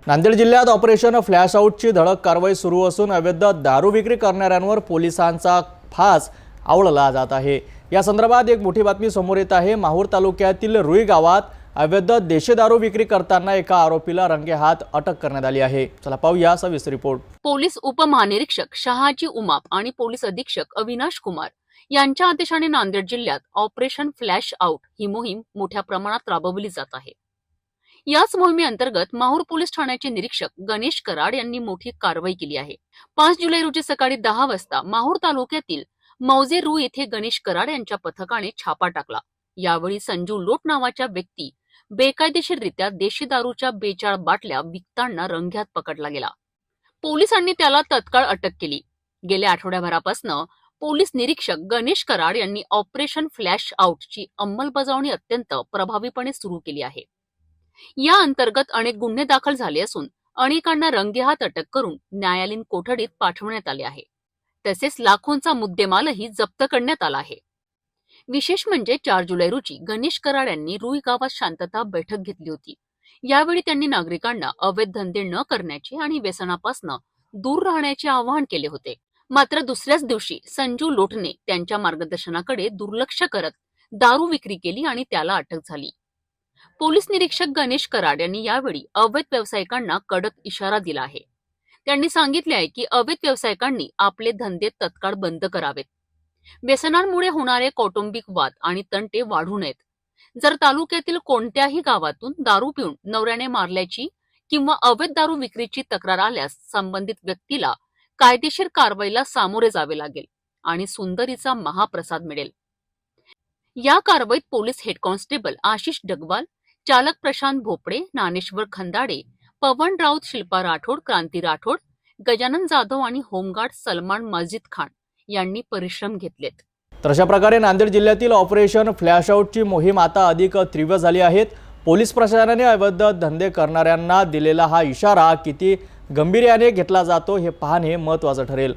नांदेड जिल्ह्यात operation flash आउटची धडक कारवाई सुरू असून अवैध दारू विक्री करणाऱ्यांवर पोलिसांचा फास आवळला जात आहे। या संदर्भात एक मोठी बातमी समोर येत आहे। माहूर तालुक्यातील रुई गावात अवैध देशी दारू विक्री करताना एका आरोपीला रंगेहात अटक करण्यात आली आहे। चला पाहूया सविस्तर रिपोर्ट। पोलीस उपमहानिरीक्षक शहाजी उमाप आणि पोलीस अधीक्षक अविनाश कुमार यांच्या आदेशाने नांदेड जिल्ह्यात ऑपरेशन फ्लॅश आउट ही मोहीम मोठ्या प्रमाणात राबवली जात आहे। याच मोहिमेअंतर्गत माहूर पोलीस ठाण्याचे निरीक्षक गणेश कराड यांनी मोठी कारवाई केली आहे। 5 जुलै रोजी सकाळी 10 वाजता माहूर तालुक्यातील मौजे रू येथे गणेश कराड यांच्या पथकाने छापा टाकला। यावेळी संजू लोट नावाच्या व्यक्ती बेकायदेशीररित्या देशी दारूच्या 42 बाटल्या विकताना रंगेहात पकडला गेला। पोलिसांनी त्याला तत्काळ अटक केली। गेल्या आठवड्याभरापासून पोलीस निरीक्षक गणेश कराड यांनी ऑपरेशन फ्लॅश आउटची अंमलबजावणी अत्यंत प्रभावीपणे सुरू केली आहे। या अंतर्गत अनेक गुन्हे दाखल झाले असून अनेकांना रंगेहात अटक करून न्यायालयीन कोठडीत पाठवण्यात आले आहे। तसेच लाखोंचा मुद्देमालही जप्त करण्यात आला आहे। विशेष म्हणजे 4 जुलै रोजी गणेश कराड यांनी रुई गावात शांतता बैठक घेतली होती। यावेळी त्यांनी नागरिकांना अवैध धंदे न करण्याचे आणि व्यसनापासून दूर राहण्याचे आवाहन केले होते। मात्र दुसऱ्याच दिवशी संजू लोटने त्यांच्या मार्गदर्शनाकडे दुर्लक्ष करत दारू विक्री केली आणि त्याला अटक झाली। पोलीस निरीक्षक गणेश कराड यांनी यावेळी अवैध व्यावसायिकांना कडक इशारा दिला आहे। त्यांनी सांगितले आहे की अवैध व्यावसायिकांनी आपले धंदे तत्काळ बंद करावेत। व्यसनांमुळे होणारे कौटुंबिक वाद आणि तंटे वाढू नयेत। जर तालुक्यातील कोणत्याही गावातून दारू पिऊन नवऱ्याने मारल्याची किंवा अवैध दारू विक्रीची तक्रार आल्यास संबंधित व्यक्तीला कायदेशीर कारवाईला सामोरे जावे लागेल आणि सुंदरीचा महाप्रसाद मिळेल। या कारवाईत पोलीस हेड कॉन्स्टेबल आशिष डगवाल, चालक प्रशांत भोपळे, ज्ञानेश्वर खंदाडे, पवन राऊत, शिल्पा राठोड, क्रांती राठोड, गजानन जाधव आणि होमगार्ड सलमान मस्जिद खान यांनी परिश्रम घेतलेत। तर अशा प्रकारे नांदेड जिल्ह्यातील ऑपरेशन फ्लॅश आउटची मोहीम आता अधिक तीव्र झाली आहे। पोलीस प्रशासनाने अवैध धंदे करणाऱ्यांना दिलेला हा इशारा किती गंभीर्याने घेतला जातो हे पाहणे महत्त्वाचे ठरेल।